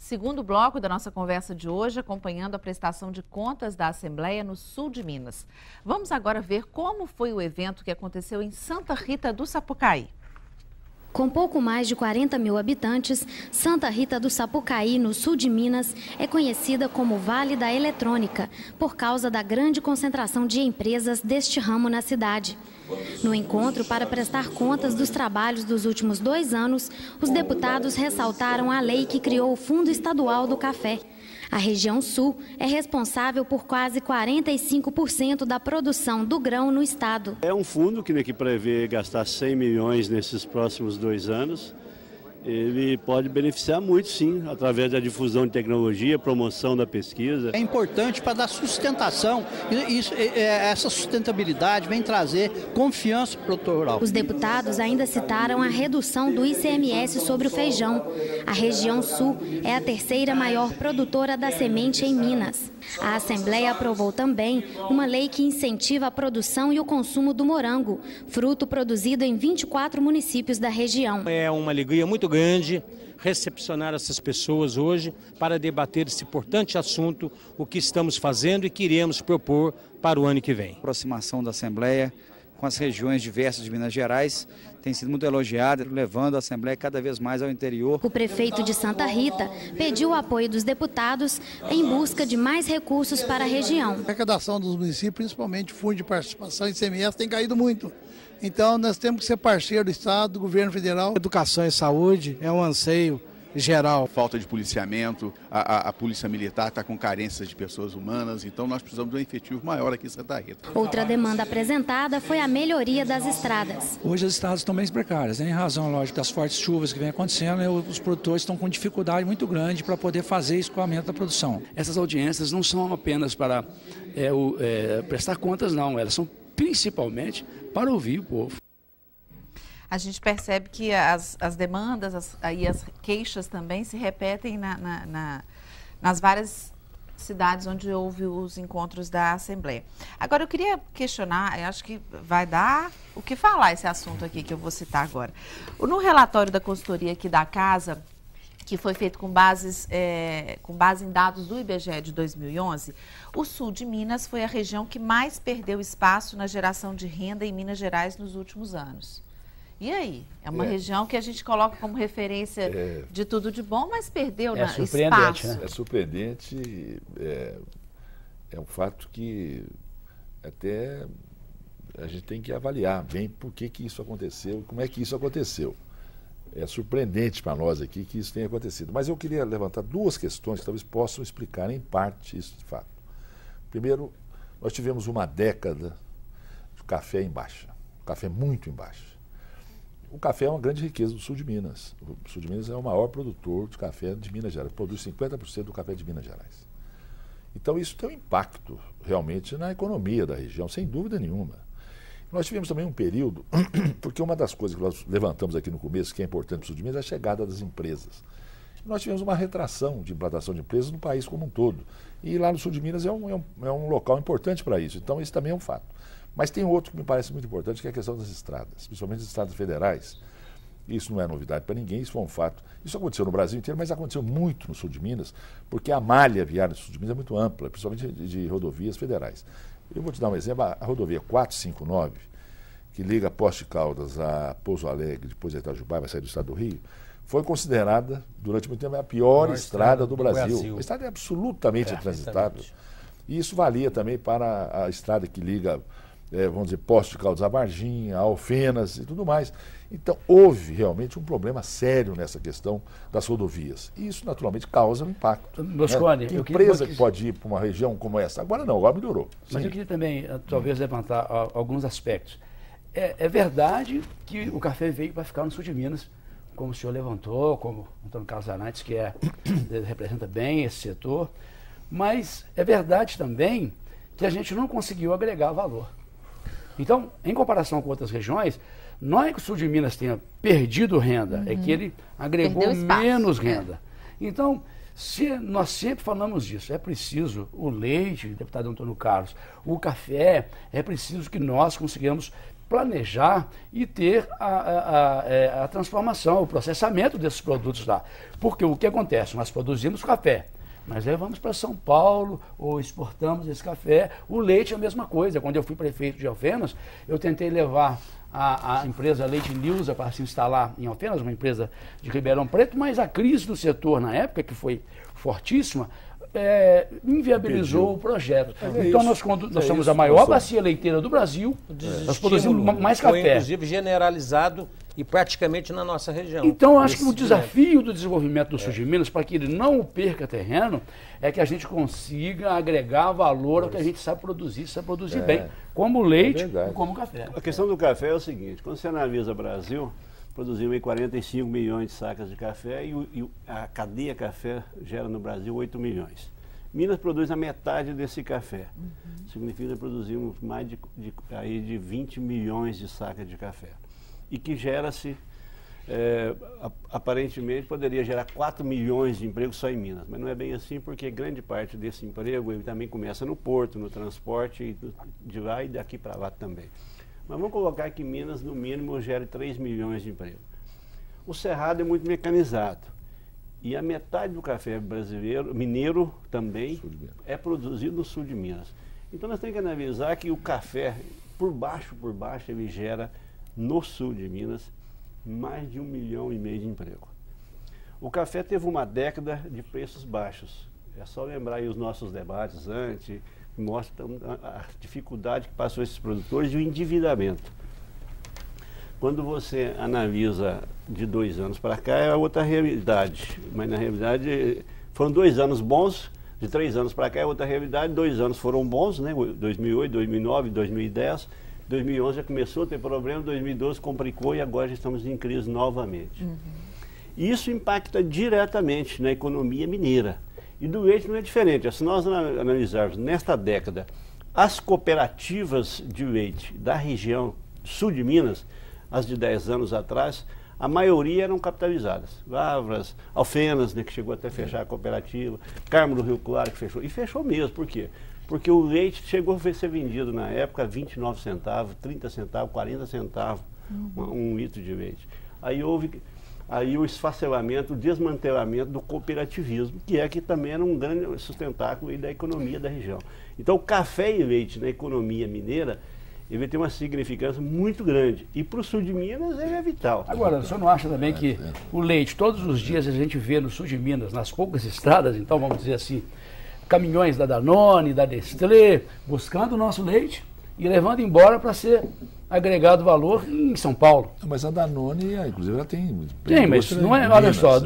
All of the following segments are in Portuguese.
segundo bloco da nossa conversa de hoje, acompanhando a prestação de contas da Assembleia no sul de Minas. Vamos agora ver como foi o evento que aconteceu em Santa Rita do Sapucaí. Com pouco mais de 40 mil habitantes, Santa Rita do Sapucaí, no sul de Minas, é conhecida como Vale da Eletrônica, por causa da grande concentração de empresas deste ramo na cidade. No encontro para prestar contas dos trabalhos dos últimos 2 anos, os deputados ressaltaram a lei que criou o Fundo Estadual do Café. A região sul é responsável por quase 45% da produção do grão no estado. É um fundo que prevê gastar 100 milhões nesses próximos 2 anos. Ele pode beneficiar muito, sim, através da difusão de tecnologia, promoção da pesquisa. É importante para dar sustentação, e essa sustentabilidade vem trazer confiança para o produtor rural. Os deputados ainda citaram a redução do ICMS sobre o feijão. A região sul é a 3ª maior produtora da semente em Minas. A Assembleia aprovou também uma lei que incentiva a produção e o consumo do morango, fruto produzido em 24 municípios da região. É uma alegria muito grande recepcionar essas pessoas hoje para debater esse importante assunto, o que estamos fazendo e queremos propor para o ano que vem. A aproximação da Assembleia com as regiões diversas de Minas Gerais tem sido muito elogiada, levando a Assembleia cada vez mais ao interior. O prefeito de Santa Rita pediu o apoio dos deputados em busca de mais recursos para a região. A arrecadação dos municípios, principalmente o fundo de participação em ICMS, tem caído muito. Então nós temos que ser parceiro do Estado, do governo federal. Educação e saúde é um anseio geral. Falta de policiamento, a polícia militar está com carências de pessoas humanas, então nós precisamos de um efetivo maior aqui em Santa Rita. Outra demanda apresentada foi a melhoria das estradas. Hoje as estradas estão bem precárias, em razão, lógico, das fortes chuvas que vem acontecendo, os produtores estão com dificuldade muito grande para poder fazer escoamento da produção. Essas audiências não são apenas para prestar contas, não, elas são principalmente para ouvir o povo. A gente percebe que as demandas e as queixas também se repetem nas várias cidades onde houve os encontros da Assembleia. Agora, eu queria questionar, eu acho que vai dar o que falar esse assunto aqui que eu vou citar agora. No relatório da consultoria aqui da Casa, que foi feito com base em dados do IBGE de 2011, o sul de Minas foi a região que mais perdeu espaço na geração de renda em Minas Gerais nos últimos anos. E aí? É uma região que a gente coloca como referência de tudo de bom, mas perdeu espaço. Né? É surpreendente, é um fato que até a gente tem que avaliar bem por que isso aconteceu, como é que isso aconteceu. É surpreendente para nós aqui que isso tenha acontecido. Mas eu queria levantar 2 questões que talvez possam explicar em parte isso de fato. Primeiro, nós tivemos uma década de café em baixa, café muito em baixa. O café é uma grande riqueza do sul de Minas. O sul de Minas é o maior produtor de café de Minas Gerais, produz 50% do café de Minas Gerais. Então isso tem um impacto realmente na economia da região, sem dúvida nenhuma. Nós tivemos também um período, porque uma das coisas que nós levantamos aqui no começo, que é importante para o sul de Minas, é a chegada das empresas. Nós tivemos uma retração de implantação de empresas no país como um todo. E lá no sul de Minas é um local importante para isso. Então isso também é um fato. Mas tem outro que me parece muito importante, que é a questão das estradas, principalmente as estradas federais. Isso não é novidade para ninguém, isso foi um fato. Isso aconteceu no Brasil inteiro, mas aconteceu muito no sul de Minas, porque a malha viária do sul de Minas é muito ampla, principalmente de rodovias federais. Eu vou te dar um exemplo, a rodovia 459, que liga Poços de Caldas a Pouso Alegre, depois a Itajubá, vai sair do estado do Rio, foi considerada, durante muito tempo, a pior estrada do Brasil. A estrada é absolutamente intransitável. E isso valia também para a estrada que liga, vamos dizer, Poços de Caldas a Varginha, a Alfenas e tudo mais. Então, houve realmente um problema sério nessa questão das rodovias. E isso, naturalmente, causa um impacto. Moscone, que empresa que pode ir para uma região como essa? Agora não, agora melhorou. Mas eu queria também, talvez, levantar alguns aspectos. É verdade que o café veio para ficar no sul de Minas, como o senhor levantou, como o Antônio Carlos Zanetti, que representa bem esse setor, mas é verdade também que a gente não conseguiu agregar valor. Então, em comparação com outras regiões, não é que o sul de Minas tenha perdido renda, é que ele agregou menos renda. Então, nós sempre falamos disso, é preciso o leite, deputado Antônio Carlos, o café, é preciso que nós consigamos planejar e ter a transformação, o processamento desses produtos lá. Porque o que acontece? Nós produzimos café, nós levamos para São Paulo ou exportamos esse café. O leite é a mesma coisa. Quando eu fui prefeito de Alfenas, eu tentei levar a empresa Leite Nilza para se instalar em Alfenas, uma empresa de Ribeirão Preto, mas a crise do setor na época, que foi fortíssima, inviabilizou o projeto. Então nós somos a maior bacia leiteira do Brasil, nós produzimos mais café. Foi, inclusive, generalizado e praticamente na nossa região. Então eu acho que o desafio do desenvolvimento do sul de Minas, para que ele não perca terreno, é que a gente consiga agregar valor ao que a gente sabe produzir bem, como leite e como café. A questão do café é o seguinte, quando você analisa o Brasil, produzimos 45 milhões de sacas de café e a cadeia café gera no Brasil 8 milhões. Minas produz a metade desse café. Significa que produzimos mais de 20 milhões de sacas de café. E que gera-se, aparentemente, poderia gerar 4 milhões de empregos só em Minas. Mas não é bem assim, porque grande parte desse emprego ele também começa no porto, no transporte, de lá e daqui para lá também. Mas vamos colocar que Minas, no mínimo, gere 3 milhões de empregos. O Cerrado é muito mecanizado. E a metade do café brasileiro, mineiro também, é produzido no sul de Minas. Então nós temos que analisar que o café, por baixo, ele gera no sul de Minas mais de 1,5 milhão de emprego. O café teve uma década de preços baixos. É só lembrar aí os nossos debates antes, que mostram a dificuldade que passou esses produtores e o endividamento. Quando você analisa de 2 anos para cá, é outra realidade. Mas, na realidade, foram 2 anos bons, de 3 anos para cá é outra realidade. 2 anos foram bons, né? 2008, 2009, 2010. 2011 já começou a ter problema, 2012 complicou e agora já estamos em crise novamente. Isso impacta diretamente na economia mineira. E do leite não é diferente. Se nós analisarmos nesta década as cooperativas de leite da região sul de Minas, as de 10 anos atrás, a maioria eram capitalizadas. Lavras, Alfenas, né, que chegou até a fechar a cooperativa, Carmo do Rio Claro, que fechou. E fechou mesmo, por quê? Porque o leite chegou a ser vendido na época a 29 centavos, 30 centavos, 40 centavos, um litro de leite. Aí houve o esfacelamento, o desmantelamento do cooperativismo, que também era um grande sustentáculo aí da economia da região. Então o café e leite na economia mineira, ele tem uma significância muito grande. E para o sul de Minas ele é vital. Agora, o senhor não acha também que o leite, todos os dias a gente vê no sul de Minas, nas poucas estradas, então vamos dizer assim, caminhões da Danone, da Nestlé, buscando o nosso leite e levando embora para ser agregado valor em São Paulo. Mas a Danone, inclusive, ela tem... Tem, mas não é, olha só,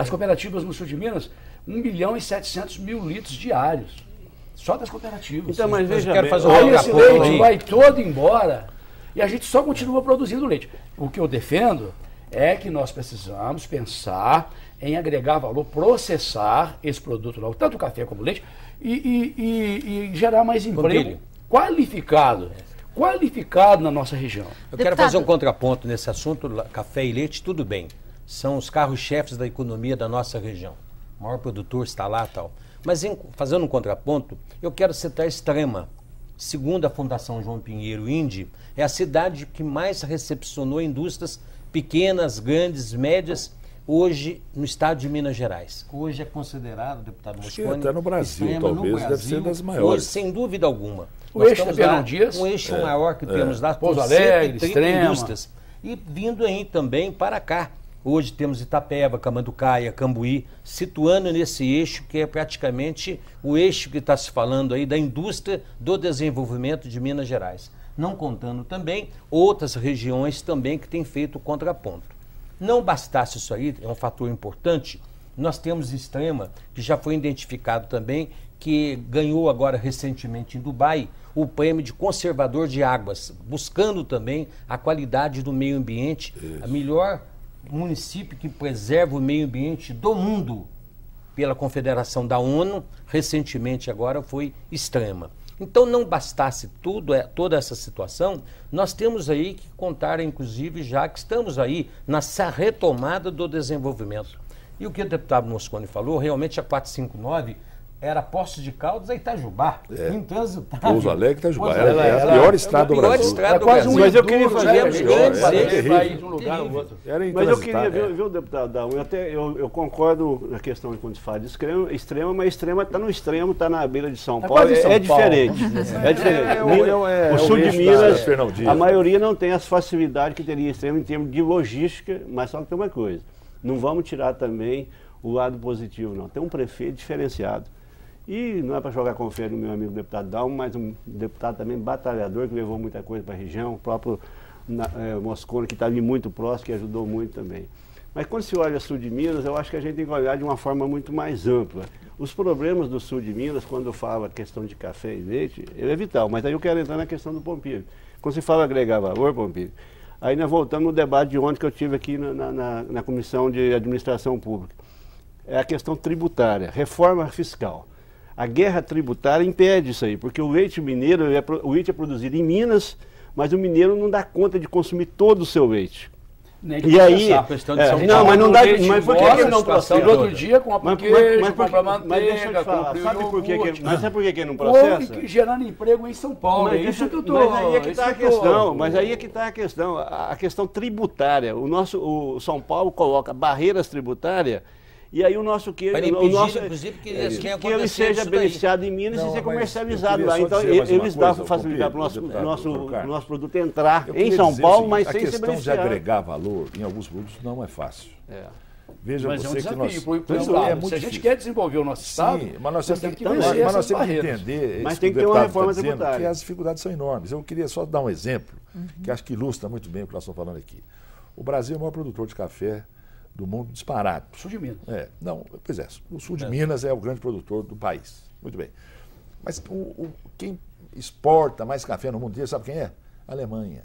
as cooperativas no sul de Minas, 1.700.000 litros diários. Só das cooperativas. Então, mas veja bem, aí esse leite vai todo embora e a gente só continua produzindo leite. O que eu defendo é que nós precisamos pensar em agregar valor, processar esse produto, tanto o café como o leite, e gerar mais emprego qualificado na nossa região. Eu quero fazer um contraponto nesse assunto, café e leite, tudo bem. São os carros-chefes da economia da nossa região. O maior produtor está lá e tal. Mas fazendo um contraponto, eu quero citar Extrema. Segundo a Fundação João Pinheiro Indy, é a cidade que mais recepcionou indústrias pequenas, grandes, médias, hoje no estado de Minas Gerais. Hoje é considerado, deputado Mosconi, até no Brasil, Extrema, talvez, no Brasil, deve ser das maiores. Hoje, sem dúvida alguma. O eixo da Fernão Dias. Um eixo maior que temos lá, Pouso Alegre, Extrema. Indústrias. E vindo aí também para cá. Hoje temos Itapeva, Camanducaia, Cambuí, situando nesse eixo que é praticamente o eixo que está se falando aí da indústria do desenvolvimento de Minas Gerais. Não contando também outras regiões também que têm feito o contraponto. Não bastasse isso aí, é um fator importante, nós temos Extrema, que já foi identificado também, que ganhou agora recentemente em Dubai o prêmio de conservador de águas, buscando também a qualidade do meio ambiente, a melhor município que preserva o meio ambiente do mundo pela Confederação da ONU, recentemente agora foi Extrema. Então não bastasse toda essa situação, nós temos aí que contar, inclusive, já que estamos aí nessa retomada do desenvolvimento. E o que o deputado Mosconi falou, realmente a 459 era Poços de Caldas a Itajubá. Intransitado. Pouso Alegre, Itajubá. É a pior estrada do Brasil. É quase um mas eu queria fazer os grandes eixos para ir de um lugar ao outro. Mas eu queria ver, viu, deputado Dalmo, eu concordo na questão de quando se fala de extrema, mas extrema está no extremo, está na beira de São Paulo, é diferente. É diferente. O sul de Minas, a maioria não tem as facilidades que teria extremo em termos de logística, mas só que tem uma coisa, não vamos tirar também o lado positivo, não. Tem um prefeito diferenciado. E não é para jogar confere no meu amigo deputado Dalmo, mas um deputado também batalhador, que levou muita coisa para a região, o próprio Moscone, que está ali muito próximo, que ajudou muito também. Mas quando se olha o sul de Minas, eu acho que a gente tem que olhar de uma forma muito mais ampla. Os problemas do sul de Minas, quando fala questão de café e leite, ele é vital, mas aí eu quero entrar na questão do Pompilho. Quando se fala agregar valor, Pompilho, aí nós voltamos no debate de ontem que eu tive aqui na Comissão de Administração Pública. É a questão tributária, reforma fiscal. A guerra tributária impede isso aí, porque o leite mineiro, o leite é produzido em Minas, mas o mineiro não dá conta de consumir todo o seu leite. Nem de a questão de São Paulo. Não, mas não dá. Mas por que ele não processa? No outro dia compra queijo, compra manteiga, compra sabe por que mas sabe por que ele não processa? Gerando emprego em São Paulo. Mas isso que eu tô. Mas aí é que está a questão. Mas aí é que está a questão. A questão tributária. O São Paulo coloca barreiras tributárias. E aí o nosso queijo, inclusive, que ele seja beneficiado em Minas e ser comercializado lá. Então eles dão facilidade para o nosso produto entrar em São Paulo, mas sem ser beneficiado. A questão de agregar valor em alguns produtos não é fácil. Veja mas você é um desafio, que nós... Se a gente quer desenvolver o nosso Estado, mas nós temos que entender, mas tem que ter uma reforma tributária. Que as dificuldades são enormes. Eu queria só dar um exemplo, que acho que ilustra muito bem o que nós estamos falando aqui. O Brasil é o maior produtor de café do mundo disparado. Sul de Minas. O sul de Minas é o grande produtor do país. Muito bem. Mas quem exporta mais café no mundo inteiro, sabe quem é? A Alemanha.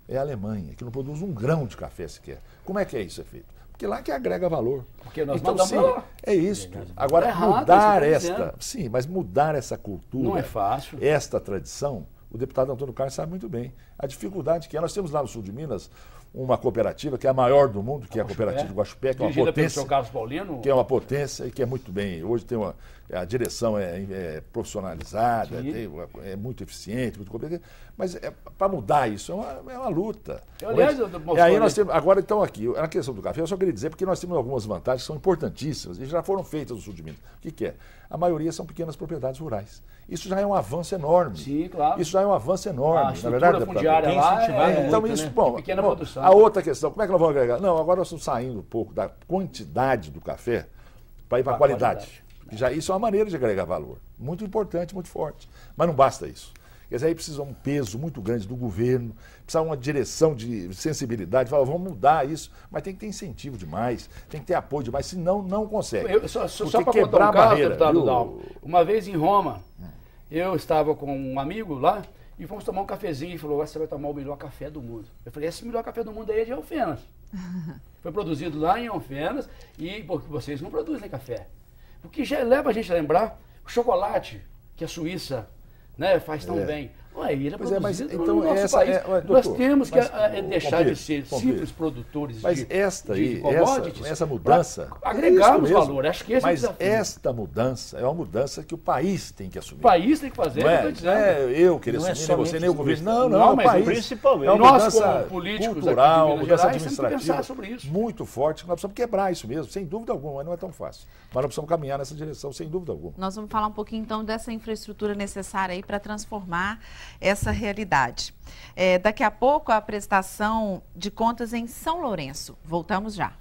É a Alemanha, que não produz um grão de café sequer. Como é que é isso é feito? Porque lá que agrega valor. Porque nós mandamos lá. É isso. Agora, mudar esta... Sim, mas mudar essa cultura... Não é fácil. Esta tradição, o deputado Antônio Carlos sabe muito bem. A dificuldade que é... Nós temos lá no sul de Minas uma cooperativa que é a maior do mundo, que é a cooperativa do Guaxupé, que é uma potência. Pelo seu Carlos Paulino. Que é uma potência e que é muito bem. Hoje tem a direção é profissionalizada, é muito eficiente, muito competente. Mas para mudar isso é uma luta. Aliás, e aí nós temos, agora então aqui, na questão do café, eu só queria dizer, porque nós temos algumas vantagens que são importantíssimas e já foram feitas no sul de Minas. O que é? A maioria são pequenas propriedades rurais. Isso já é um avanço enorme. Sim, claro. Isso já é um avanço enorme. Na verdade, fundiária então isso, bom, pequena produção. A outra questão, como é que nós vamos agregar? Não, agora nós estamos saindo um pouco da quantidade do café para ir para a qualidade. Isso é uma maneira de agregar valor. Muito importante, muito forte. Mas não basta isso. Quer dizer, aí precisa um peso muito grande do governo, precisa uma direção de sensibilidade, fala, vamos mudar isso, mas tem que ter incentivo demais, tem que ter apoio demais, senão não consegue. Só para quebrar a barreira, deputado Dalmo, uma vez em Roma, eu estava com um amigo lá e fomos tomar um cafezinho e falou, você vai tomar o melhor café do mundo. Eu falei, esse melhor café do mundo aí é de Alfenas. Foi produzido lá em Alfenas e porque vocês não produzem café. O que já leva a gente a lembrar o chocolate que a Suíça faz tão bem. Ele é produzido no nosso país. Nós temos que deixar de ser simples produtores de commodities. Essa mudança... Agregarmos valor. Acho que esse mas esta mudança é uma mudança que o país tem que assumir. O país tem que fazer, não é eu querer assumir, nem você, nem o governo. Não, mas o país. Principalmente. É uma mudança como políticos cultural, aqui uma mudança Gerais, administrativa sobre isso. muito forte, que nós precisamos quebrar isso mesmo, sem dúvida alguma, mas não é tão fácil. Mas nós precisamos caminhar nessa direção, sem dúvida alguma. Nós vamos falar um pouquinho, então, dessa infraestrutura necessária aí para transformar essa realidade. Daqui a pouco, a prestação de contas em São Lourenço. Voltamos já.